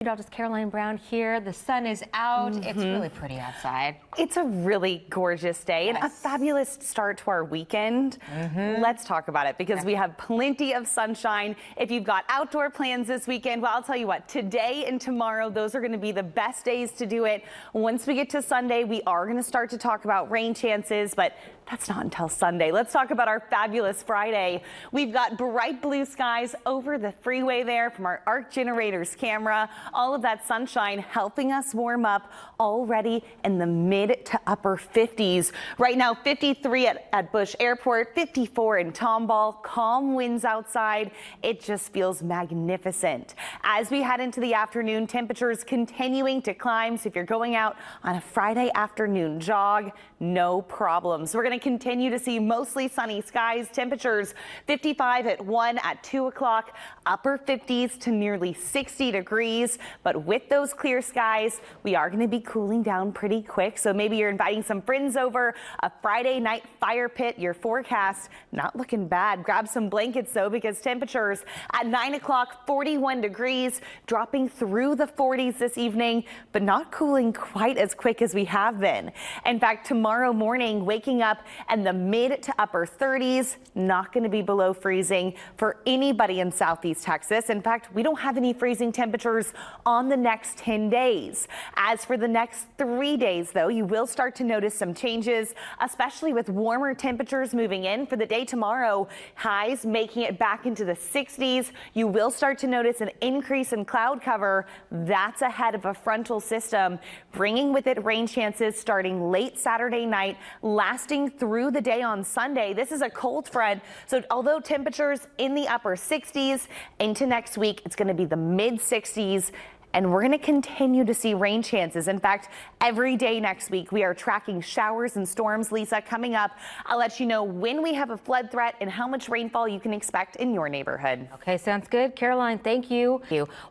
Meteorologist Caroline Brown here. The sun is out. It's really pretty outside. It's a really gorgeous day and a fabulous start to our weekend. Let's talk about it because we have plenty of sunshine. If you've got outdoor plans this weekend, well, I'll tell you what, today and tomorrow, those are going to be the best days to do it. Once we get to Sunday, we are going to start to talk about rain chances, but that's not until Sunday. Let's talk about our fabulous Friday. We've got bright blue skies over the freeway there from our Arc Generators camera. All of that sunshine helping us warm up already in the mid to upper 50s. Right now, 53 at Bush Airport, 54 in Tomball, calm winds outside. It just feels magnificent. As we head into the afternoon, temperatures continuing to climb. So if you're going out on a Friday afternoon jog, no problems. We're going to continue to see mostly sunny skies. Temperatures 55 at 1 at 2 o'clock, upper 50s to nearly 60 degrees. But with those clear skies, we are going to be cooling down pretty quick. So maybe you're inviting some friends over, a Friday night fire pit. Your forecast not looking bad. Grab some blankets though, because temperatures at 9 o'clock, 41 degrees, dropping through the 40s this evening, but not cooling quite as quick as we have been. In fact, tomorrow morning, waking up in the mid to upper 30s, not going to be below freezing for anybody in Southeast Texas. In fact, we don't have any freezing temperatures on the next 10 days. As for the next 3 days, though, you will start to notice some changes, especially with warmer temperatures moving in for the day tomorrow. Highs making it back into the 60s. You will start to notice an increase in cloud cover. That's ahead of a frontal system, bringing with it rain chances starting late Saturday night, lasting through the day on Sunday. This is a cold front, so although temperatures in the upper 60s into next week, it's going to be the mid 60s. And we're going to continue to see rain chances. In fact, every day next week, we are tracking showers and storms. Lisa, coming up, I'll let you know when we have a flood threat and how much rainfall you can expect in your neighborhood. Okay, sounds good. Caroline, thank you.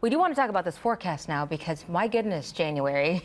We do want to talk about this forecast now because, my goodness, January,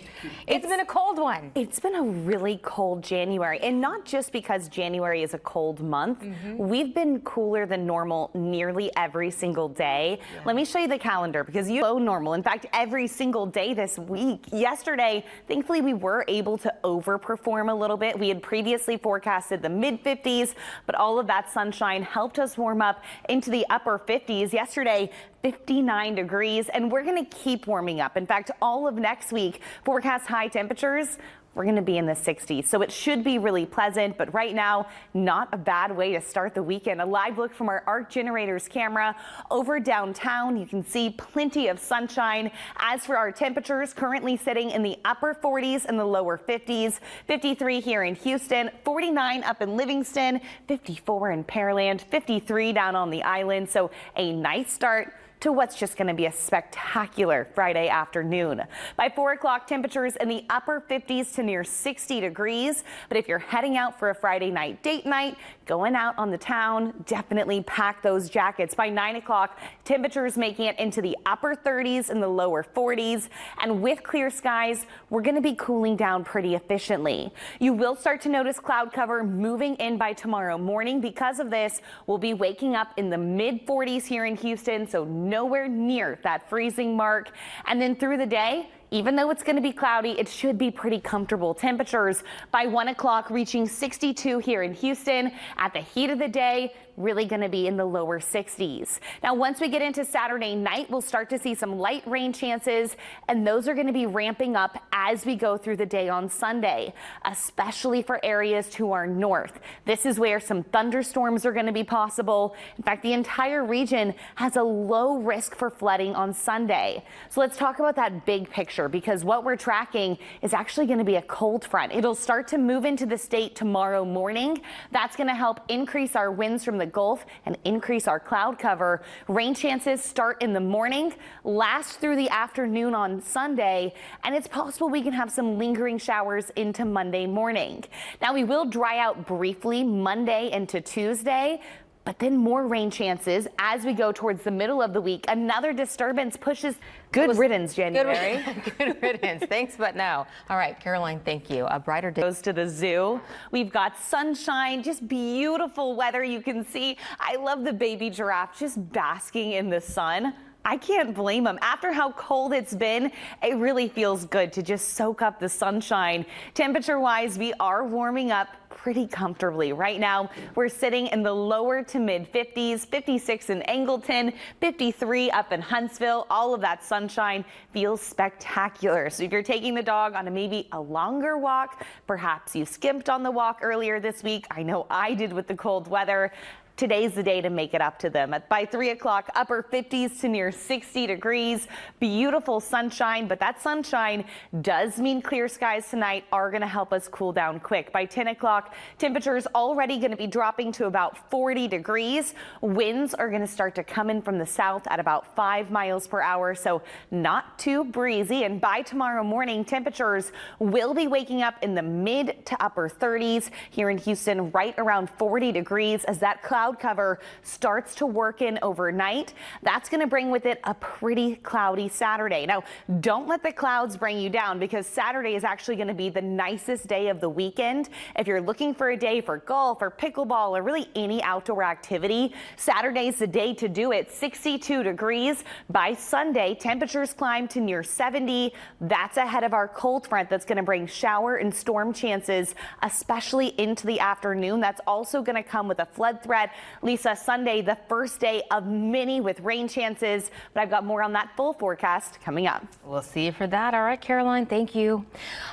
it's been a cold one. It's been a really cold January, and not just because January is a cold month. We've been cooler than normal nearly every single day. Let me show you the calendar because you below normal. In fact, every single day this week. Yesterday, thankfully, we were able to overperform a little bit. We had previously forecasted the mid 50s, but all of that sunshine helped us warm up into the upper 50s. Yesterday, 59 degrees, and we're going to keep warming up. In fact, all of next week, forecast high temperatures. We're going to be in the 60s, so it should be really pleasant. But right now, not a bad way to start the weekend. A live look from our Arc Generators camera over downtown. You can see plenty of sunshine. As for our temperatures, currently sitting in the upper 40s and the lower 50s. 53 here in Houston, 49 up in Livingston, 54 in Pearland, 53 down on the island. So a nice start to what's just going to be a spectacular Friday afternoon. By 4 o'clock, temperatures in the upper 50s to near 60 degrees. But if you're heading out for a Friday night date night, going out on the town, definitely pack those jackets. By 9 o'clock, temperatures making it into the upper 30s and the lower 40s. And with clear skies, we're going to be cooling down pretty efficiently. You will start to notice cloud cover moving in by tomorrow morning. Because of this, we'll be waking up in the mid 40s here in Houston, so nowhere near that freezing mark. And then through the day, even though it's going to be cloudy, it should be pretty comfortable. Temperatures by 1 o'clock reaching 62 here in Houston. At the heat of the day, really going to be in the lower 60s. Now, once we get into Saturday night, we'll start to see some light rain chances, and those are going to be ramping up as we go through the day on Sunday, especially for areas to our north. This is where some thunderstorms are going to be possible. In fact, the entire region has a low risk for flooding on Sunday. So let's talk about that big picture, because what we're tracking is actually going to be a cold front. It'll start to move into the state tomorrow morning. That's going to help increase our winds from the Gulf and increase our cloud cover. Rain chances start in the morning, last through the afternoon on Sunday, and it's possible we can have some lingering showers into Monday morning. Now, we will dry out briefly Monday into Tuesday, but then more rain chances as we go towards the middle of the week. Another disturbance pushes. Good riddance, January. Good riddance. Thanks, but no. All right, Caroline, thank you. A brighter day. Goes to the zoo. We've got sunshine, just beautiful weather. You can see, I love the baby giraffe just basking in the sun. I can't blame them. After how cold it's been, it really feels good to just soak up the sunshine. Temperature-wise, we are warming up pretty comfortably. Right now, we're sitting in the lower to mid 50s, 56 in Angleton, 53 up in Huntsville. All of that sunshine feels spectacular. So if you're taking the dog on maybe a longer walk, perhaps you skimped on the walk earlier this week. I know I did with the cold weather. Today's the day to make it up to them. By 3 o'clock, upper 50s to near 60 degrees. Beautiful sunshine, but that sunshine does mean clear skies tonight are going to help us cool down quick. By 10 o'clock, temperatures already going to be dropping to about 40 degrees. Winds are going to start to come in from the south at about 5 miles per hour, so not too breezy. And by tomorrow morning, temperatures will be waking up in the mid to upper 30s here in Houston, right around 40 degrees as that cloud cover starts to work in overnight. That's going to bring with it a pretty cloudy Saturday. Now, don't let the clouds bring you down because Saturday is actually going to be the nicest day of the weekend. If you're looking for a day for golf or pickleball or really any outdoor activity, Saturday's the day to do it. 62 degrees. By Sunday, temperatures climb to near 70. That's ahead of our cold front that's going to bring shower and storm chances, especially into the afternoon. That's also going to come with a flood threat. Lisa, Sunday, the first day of many with rain chances, but I've got more on that full forecast coming up. We'll see you for that. All right, Caroline, thank you.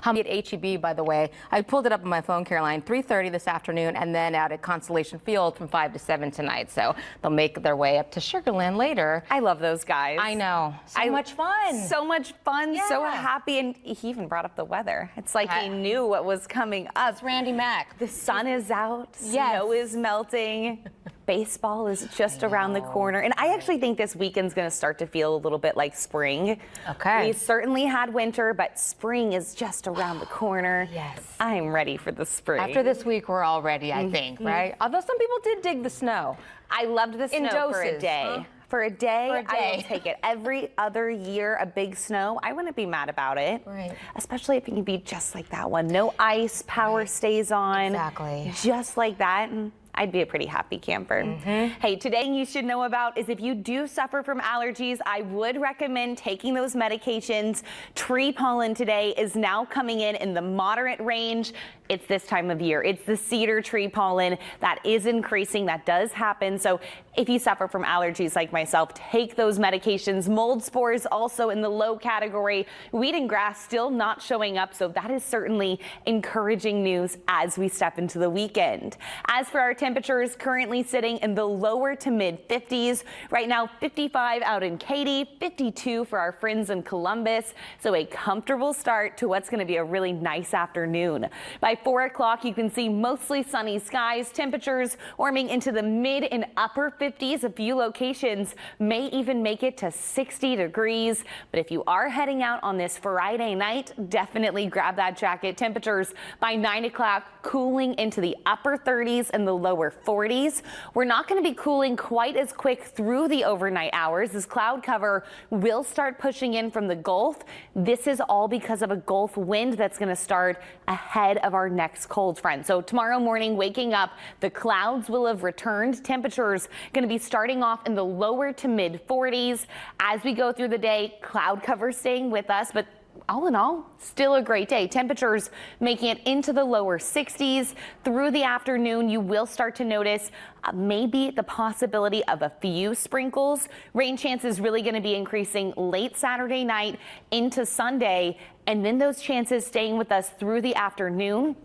At HEB, by the way, I pulled it up on my phone, Caroline, 3:30 this afternoon, and then out at Constellation Field from 5 to 7 tonight. So they'll make their way up to Sugarland later. I love those guys. I know. So much fun. So much fun. Yeah. So happy. And he even brought up the weather. It's like he knew what was coming up. It's Randy Mack. The sun is out. Yes. Snow is melting. Baseball is just around the corner. And I actually think this weekend's going to start to feel a little bit like spring. Okay. We certainly had winter, but spring is just around the corner. Yes. I'm ready for the spring. After this week, we're all ready, I think, right? Although some people did dig the snow. I loved the In snow for a doses, day. huh? For a day, For a I day. will take it. Every other year, a big snow, I wouldn't be mad about it. Right. Especially if it can be just like that one. No ice, power stays on. Exactly. Just like that. And I'd be a pretty happy camper. Hey, today you should know about is if you do suffer from allergies, I would recommend taking those medications. Tree pollen today is now coming in the moderate range. It's this time of year. It's the cedar tree pollen that is increasing. That does happen. So if you suffer from allergies like myself, take those medications. Mold spores also in the low category. Weed and grass still not showing up. So that is certainly encouraging news as we step into the weekend. As for our temperatures, currently sitting in the lower to mid 50s. Right now, 55 out in Katy, 52 for our friends in Columbus. So a comfortable start to what's going to be a really nice afternoon. By 4 o'clock, you can see mostly sunny skies. Temperatures warming into the mid and upper 50s. A few locations may even make it to 60 degrees. But if you are heading out on this Friday night, definitely grab that jacket. Temperatures by 9 o'clock cooling into the upper 30s and the lower 40s. We're not going to be cooling quite as quick through the overnight hours. This cloud cover will start pushing in from the Gulf. This is all because of a Gulf wind that's going to start ahead of our next cold front. So tomorrow morning, waking up, the clouds will have returned. Temperatures going to be starting off in the lower to mid 40s. As we go through the day, cloud cover staying with us, but all in all, still a great day. Temperatures making it into the lower 60s. Through the afternoon, you will start to notice maybe the possibility of a few sprinkles. Rain chances really going to be increasing late Saturday night into Sunday, and then those chances staying with us through the afternoon.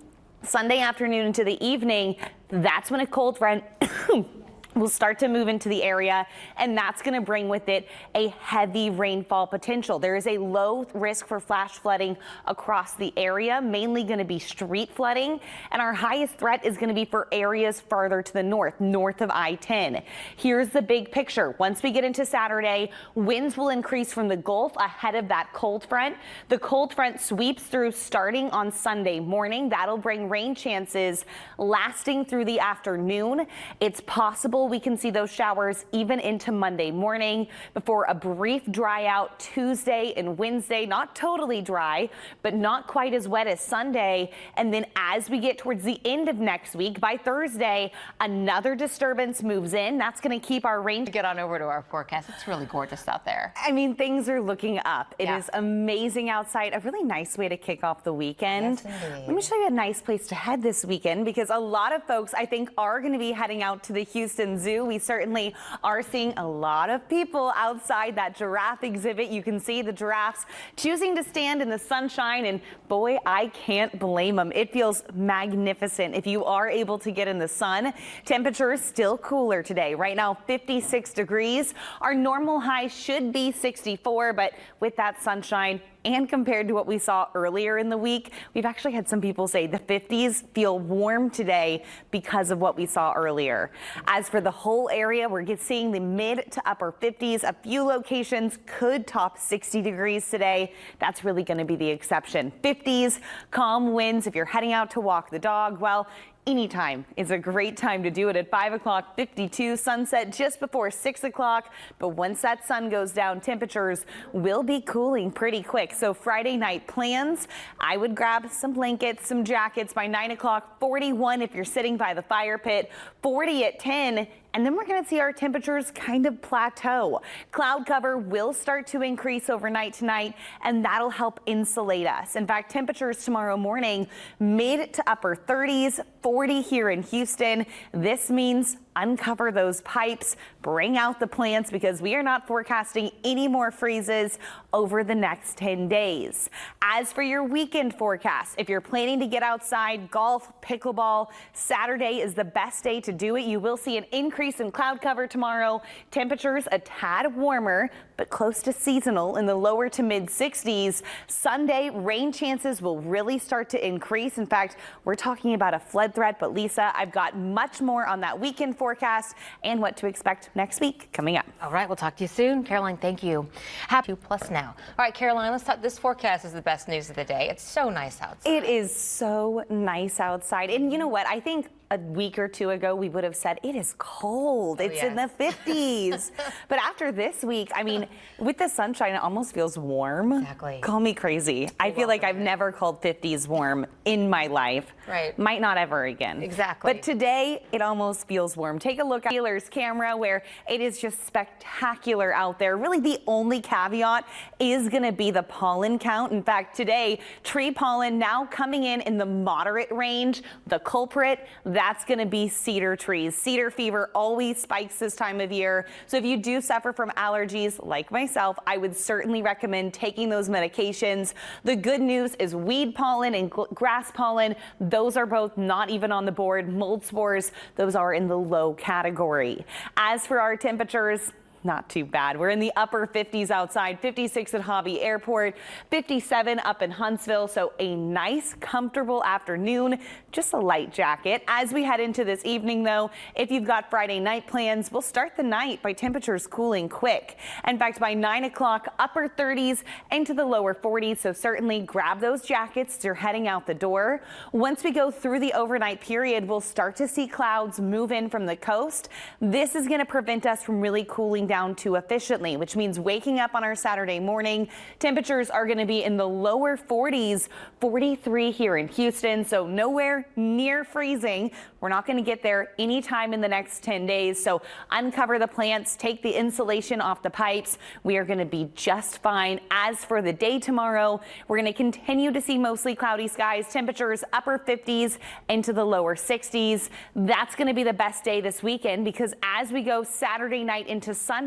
Sunday afternoon into the evening, that's when a cold front will start to move into the area, and that's going to bring with it a heavy rainfall potential. There is a low risk for flash flooding across the area, mainly going to be street flooding, and our highest threat is going to be for areas farther to the north of I-10. Here's the big picture. Once we get into Saturday, winds will increase from the Gulf ahead of that cold front. The cold front sweeps through starting on Sunday morning. That'll bring rain chances lasting through the afternoon. It's possible hopeful we can see those showers even into Monday morning before a brief dry out Tuesday and Wednesday. Not totally dry, but not quite as wet as Sunday. And then as we get towards the end of next week, by Thursday, another disturbance moves in. That's going to keep our rain. Get on over to our forecast. It's really gorgeous out there. I mean, things are looking up. It Yeah. is amazing outside. A really nice way to kick off the weekend. Yes, indeed. Let me show you a nice place to head this weekend, because a lot of folks, I think, are going to be heading out to the Houston Zoo. We certainly are seeing a lot of people outside that giraffe exhibit. You can see the giraffes choosing to stand in the sunshine, and boy, I can't blame them. It feels magnificent if you are able to get in the sun. Temperature is still cooler today. Right now, 56 degrees. Our normal high should be 64, but with that sunshine, and compared to what we saw earlier in the week, we've actually had some people say the 50s feel warm today because of what we saw earlier. As for the whole area, we're seeing the mid to upper 50s. A few locations could top 60 degrees today. That's really going to be the exception. 50s, calm winds if you're heading out to walk the dog. Well, anytime is a great time to do it. At 5 o'clock, 52, sunset just before 6 o'clock. But once that sun goes down, temperatures will be cooling pretty quick. So Friday night plans, I would grab some blankets, some jackets. By 9 o'clock, 41 if you're sitting by the fire pit, 40 at 10. And then we're going to see our temperatures kind of plateau. Cloud cover will start to increase overnight tonight, and that'll help insulate us. In fact, temperatures tomorrow morning, mid to upper 30s, 40 here in Houston. This means uncover those pipes, bring out the plants, because we are not forecasting any more freezes over the next 10 days. As for your weekend forecast, if you're planning to get outside, golf, pickleball, Saturday is the best day to do it. You will see an increase in cloud cover tomorrow. Temperatures a tad warmer, but close to seasonal in the lower to mid 60s. Sunday, rain chances will really start to increase. In fact, we're talking about a flood threat, but Lisa, I've got much more on that weekend forecast and what to expect next week coming up. All right, we'll talk to you soon. Caroline, thank you. Happy 2+ now. All right, Caroline, let's talk. This forecast is the best news of the day. It's so nice outside. It is so nice outside. And you know what? I think a week or two ago, we would have said it is cold. It's in the 50s. But after this week, I mean, with the sunshine, it almost feels warm. Exactly. Call me crazy. I feel like I've never called 50s warm in my life. Right. Might not ever again. Exactly. But today, it almost feels warm. Take a look at Keeler's camera, where it is just spectacular out there. Really, the only caveat is going to be the pollen count. In fact, today, tree pollen now coming in the moderate range. The culprit, that's going to be cedar trees. Cedar fever always spikes this time of year. So if you do suffer from allergies like myself, I would certainly recommend taking those medications. The good news is weed pollen and grass pollen, those are both not even on the board. Mold spores, those are in the low category. As for our temperatures, not too bad. We're in the upper 50s outside, 56 at Hobby Airport, 57 up in Huntsville. So a nice, comfortable afternoon, just a light jacket. As we head into this evening, though, if you've got Friday night plans, we'll start the night by temperatures cooling quick. In fact, by 9 o'clock, upper 30s into the lower 40s. So certainly grab those jackets as you're heading out the door. Once we go through the overnight period, we'll start to see clouds move in from the coast. This is going to prevent us from really cooling down too efficiently, which means waking up on our Saturday morning, temperatures are going to be in the lower 40s, 43 here in Houston, so nowhere near freezing. We're not going to get there anytime in the next 10 days, so uncover the plants, take the insulation off the pipes. We are going to be just fine. As for the day tomorrow, we're going to continue to see mostly cloudy skies, temperatures upper 50s into the lower 60s. That's going to be the best day this weekend, because as we go Saturday night into Sunday,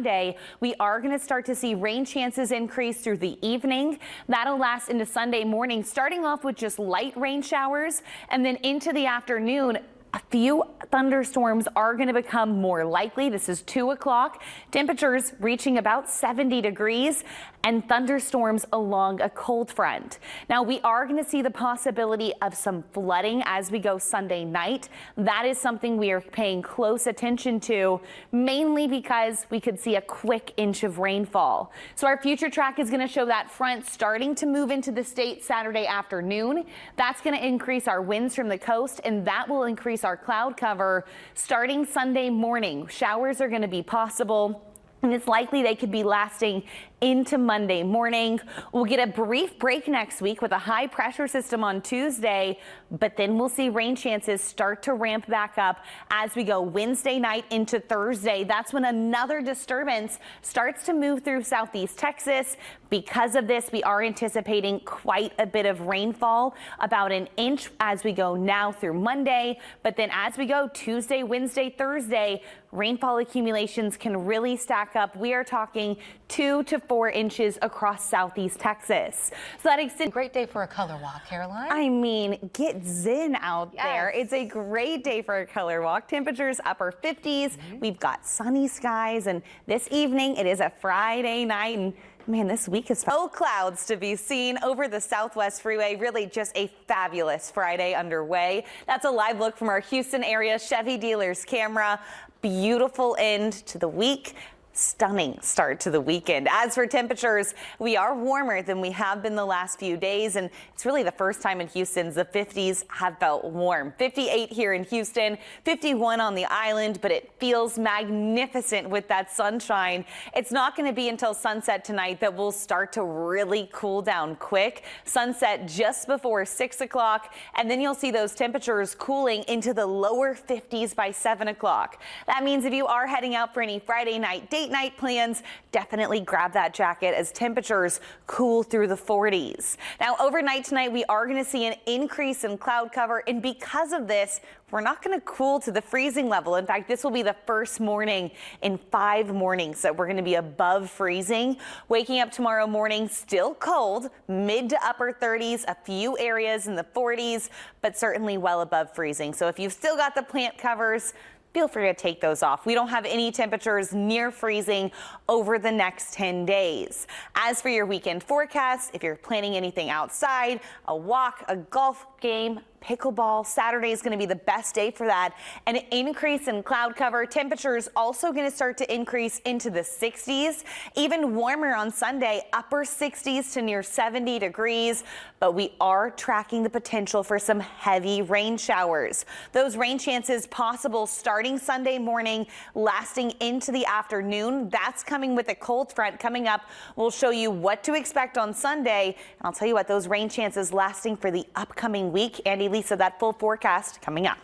we are going to start to see rain chances increase through the evening. That'll last into Sunday morning, starting off with just light rain showers, and then into the afternoon, a few thunderstorms are going to become more likely. This is 2 o'clock. Temperatures reaching about 70 degrees and thunderstorms along a cold front. Now, we are going to see the possibility of some flooding as we go Sunday night. That is something we are paying close attention to, mainly because we could see a quick inch of rainfall. So our future track is going to show that front starting to move into the state Saturday afternoon. That's going to increase our winds from the coast, and that will increase increase our cloud cover starting Sunday morning. Showers are going to be possible, and it's likely they could be lasting into Monday morning. We'll get a brief break next week with a high pressure system on Tuesday, but then we'll see rain chances start to ramp back up as we go Wednesday night into Thursday. That's when another disturbance starts to move through southeast Texas. Because of this, we are anticipating quite a bit of rainfall, about an inch as we go now through Monday. But then as we go Tuesday, Wednesday, Thursday, rainfall accumulations can really stack up. We are talking 2 to 4 inches across southeast Texas. So that extends. Great day for a color walk, Caroline. I mean, get zen out there. Yes. It's a great day for a color walk. Temperatures upper 50s. We've got sunny skies, and this evening it is a Friday night, and man, this week is no clouds to be seen over the Southwest Freeway. Really just a fabulous Friday underway. That's a live look from our Houston area Chevy dealers camera. Beautiful end to the week. Stunning start to the weekend. As for temperatures, we are warmer than we have been the last few days, and it's really the first time in Houston the 50s have felt warm. 58 here in Houston, 51 on the island, but it feels magnificent with that sunshine. It's not going to be until sunset tonight that we'll start to really cool down quick. Sunset just before 6 o'clock, and then you'll see those temperatures cooling into the lower 50s by 7 o'clock. That means if you are heading out for any Friday night date night plans, definitely grab that jacket as temperatures cool through the 40s. Now, overnight tonight, we are going to see an increase in cloud cover, and because of this, we're not going to cool to the freezing level. In fact, this will be the first morning in 5 mornings that we're going to be above freezing. Waking up tomorrow morning, still cold, mid to upper 30s, a few areas in the 40s, but certainly well above freezing. So if you've still got the plant covers, feel free to take those off. We don't have any temperatures near freezing over the next 10 days. As for your weekend forecast, if you're planning anything outside, a walk, a golf game, pickleball, Saturday is going to be the best day for that. An increase in cloud cover. Temperatures also going to start to increase into the 60s. Even warmer on Sunday, upper 60s to near 70 degrees. But we are tracking the potential for some heavy rain showers. Those rain chances possible starting Sunday morning, lasting into the afternoon. That's coming with a cold front coming up. We'll show you what to expect on Sunday. And I'll tell you what, those rain chances lasting for the upcoming week. Andy, Lisa, that full forecast coming up.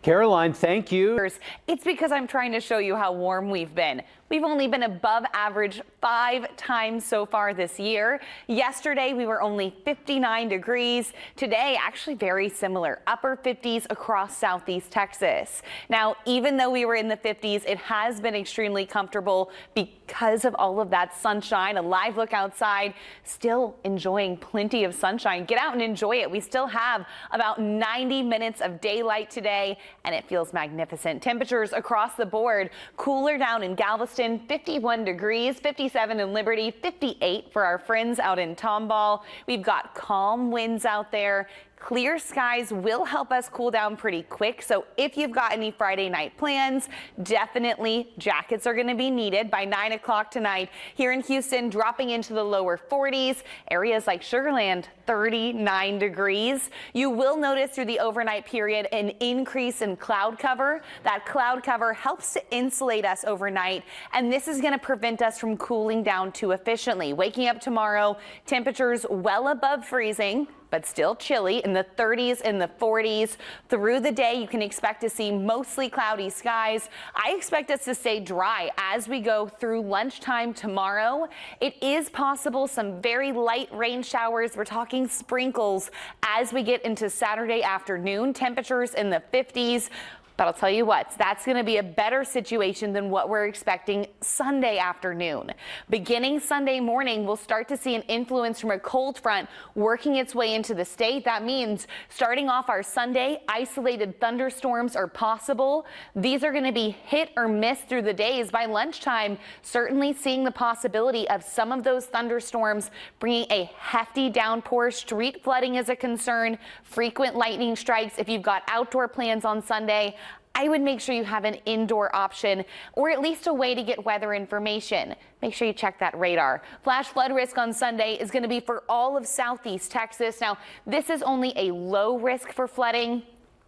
Caroline, thank you. It's because I'm trying to show you how warm we've been. We've only been above average 5 times so far this year. Yesterday, we were only 59 degrees. Today, actually very similar, upper 50s across southeast Texas. Now, even though we were in the 50s, it has been extremely comfortable because of all of that sunshine. A live look outside, still enjoying plenty of sunshine. Get out and enjoy it. We still have about 90 minutes of daylight today, and it feels magnificent. Temperatures across the board, cooler down in Galveston, 51 degrees, 57 in Liberty, 58 for our friends out in Tomball. We've got calm winds out there. Clear skies will help us cool down pretty quick. So if you've got any Friday night plans, definitely jackets are going to be needed by 9 o'clock tonight. Here in Houston, dropping into the lower 40s. Areas like Sugar Land, 39 degrees. You will notice through the overnight period an increase in cloud cover. That cloud cover helps to insulate us overnight, and this is going to prevent us from cooling down too efficiently. Waking up tomorrow, temperatures well above freezing, but still chilly in the 30s and the 40s. Through the day, you can expect to see mostly cloudy skies. I expect us to stay dry as we go through lunchtime tomorrow. It is possible some very light rain showers. We're talking sprinkles as we get into Saturday afternoon. Temperatures in the 50s. But I'll tell you what, that's going to be a better situation than what we're expecting Sunday afternoon. Beginning Sunday morning, we'll start to see an influence from a cold front working its way into the state. That means starting off our Sunday, isolated thunderstorms are possible. These are going to be hit or miss through the days. By lunchtime, certainly seeing the possibility of some of those thunderstorms bringing a hefty downpour. Street flooding is a concern. Frequent lightning strikes if you've got outdoor plans on Sunday. I would make sure you have an indoor option or at least a way to get weather information. Make sure you check that radar. Flash flood risk on Sunday is going to be for all of southeast Texas. Now, this is only a low risk for flooding.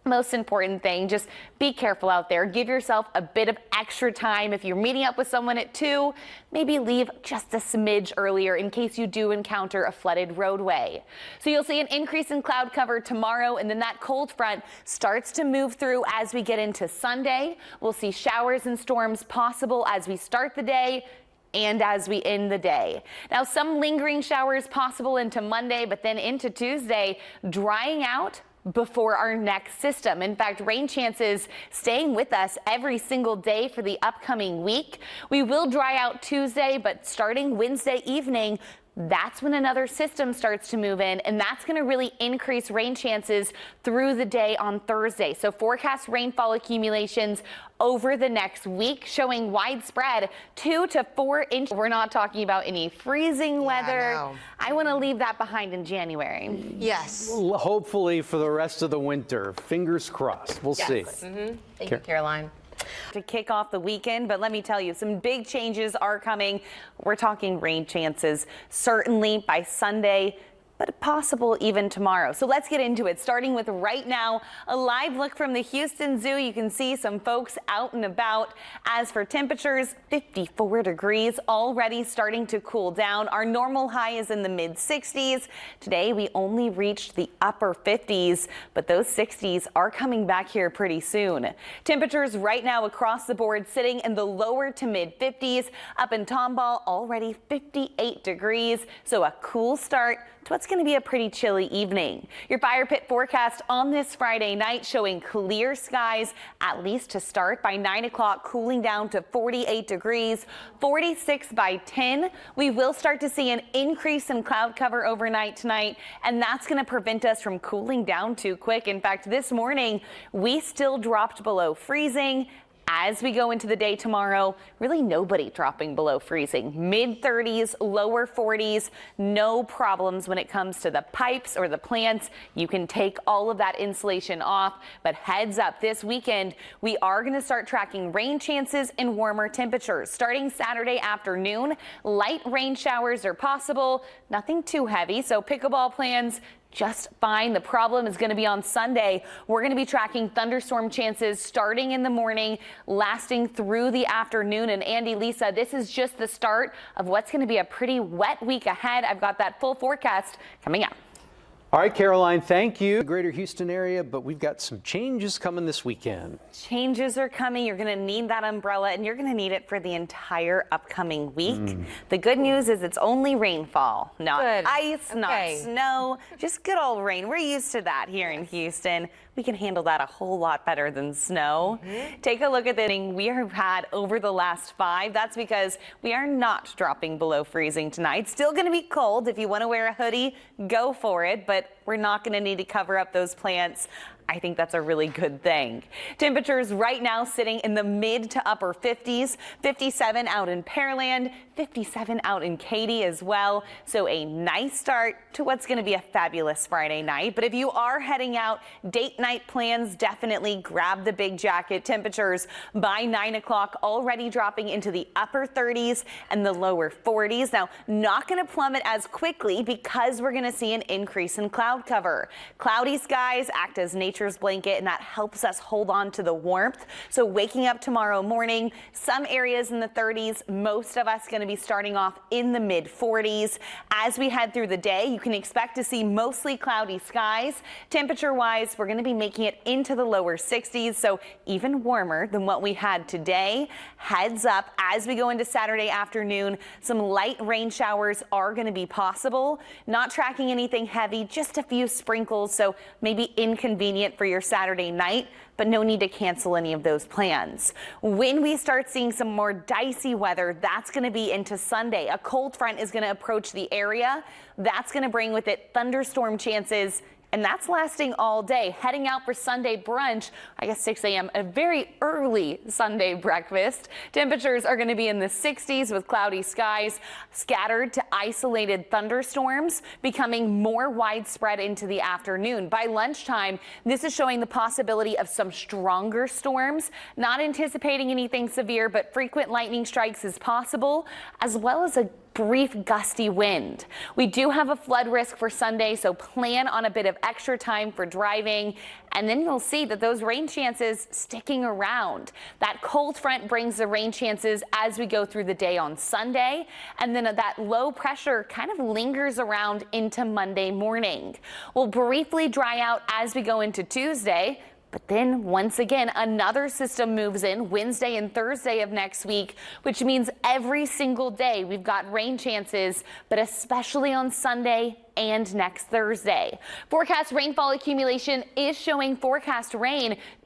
Most important thing, just be careful out there. Give yourself a bit of extra time. If you're meeting up with someone at 2, maybe leave just a smidge earlier in case you do encounter a flooded roadway. So you'll see an increase in cloud cover tomorrow, and then that cold front starts to move through as we get into Sunday. We'll see showers and storms possible as we start the day and as we end the day. Now, some lingering showers possible into Monday, but then into Tuesday, drying out before our next system. In fact, rain chances staying with us every single day for the upcoming week. We will dry out Tuesday, but starting Wednesday evening, that's when another system starts to move in, and that's going to really increase rain chances through the day on Thursday. So forecast rainfall accumulations over the next week showing widespread 2 to 4 inches. We're not talking about any freezing weather. no. I want to leave that behind in January. Yes. Hopefully for the rest of the winter. Fingers crossed. We'll see. Thank you, Caroline. To kick off the weekend, but let me tell you, some big changes are coming. We're talking rain chances certainly by Sunday, but possible even tomorrow. So let's get into it, starting with right now, a live look from the Houston Zoo. You can see some folks out and about. As for temperatures, 54 degrees, already starting to cool down. Our normal high is in the mid 60s. Today, we only reached the upper 50s, but those 60s are coming back here pretty soon. Temperatures right now across the board sitting in the lower to mid 50s. Up in Tomball, already 58 degrees. So a cool start to what's going to be a pretty chilly evening. Your fire pit forecast on this Friday night showing clear skies, at least to start by 9 o'clock, cooling down to 48 degrees, 46 by 10. We will start to see an increase in cloud cover overnight tonight, and that's going to prevent us from cooling down too quick. In fact, this morning, we still dropped below freezing. As we go into the day tomorrow, really nobody dropping below freezing. Mid 30s, lower 40s, no problems when it comes to the pipes or the plants. You can take all of that insulation off, but heads up, this weekend, we are going to start tracking rain chances and warmer temperatures. Starting Saturday afternoon, light rain showers are possible, nothing too heavy, so pickleball plans just fine. The problem is going to be on Sunday. We're going to be tracking thunderstorm chances starting in the morning, lasting through the afternoon. And Andy, Lisa, this is just the start of what's going to be a pretty wet week ahead. I've got that full forecast coming up. All right, Caroline, thank you. Greater Houston area, but we've got some changes coming this weekend. Changes are coming. You're going to need that umbrella, and you're going to need it for the entire upcoming week. The good news is it's only rainfall, not ice, not snow, just good old rain. We're used to that here in Houston. We can handle that a whole lot better than snow. Take a look at the thing we have had over the last 5. That's because we are not dropping below freezing tonight. Still going to be cold. If you want to wear a hoodie, go for it, but we're not going to need to cover up those plants. I think that's a really good thing. Temperatures right now sitting in the mid to upper 50s, 57 out in Pearland, 57 out in Katy as well. So a nice start to what's going to be a fabulous Friday night. But if you are heading out, date night plans, definitely grab the big jacket. Temperatures by 9 o'clock already dropping into the upper 30s and the lower 40s. Now, not going to plummet as quickly because we're going to see an increase in cloud cover. Cloudy skies act as nature's blanket, and that helps us hold on to the warmth. So waking up tomorrow morning, some areas in the 30s, most of us going to be starting off in the mid 40s. As we head through the day, you can expect to see mostly cloudy skies. Temperature wise, we're going to be making it into the lower 60s, so even warmer than what we had today. Heads up, as we go into Saturday afternoon, some light rain showers are going to be possible. Not tracking anything heavy, just a few sprinkles, so maybe inconvenient for your Saturday night, but no need to cancel any of those plans. When we start seeing some more dicey weather, that's going to be into Sunday. A cold front is going to approach the area. That's going to bring with it thunderstorm chances, and that's lasting all day. Heading out for Sunday brunch, I guess 6 a.m., a very early Sunday breakfast. Temperatures are going to be in the 60s with cloudy skies, scattered to isolated thunderstorms, becoming more widespread into the afternoon. By lunchtime, this is showing the possibility of some stronger storms. Not anticipating anything severe, but frequent lightning strikes is possible, as well as a brief gusty wind. We do have a flood risk for Sunday, so plan on a bit of extra time for driving. And then you'll see that those rain chances sticking around. That cold front brings the rain chances as we go through the day on Sunday. And then that low pressure kind of lingers around into Monday morning. We'll briefly dry out as we go into Tuesday. But then once again, another system moves in Wednesday and Thursday of next week, which means every single day we've got rain chances, but especially on Sunday and next Thursday. Forecast rainfall accumulation is showing forecast rain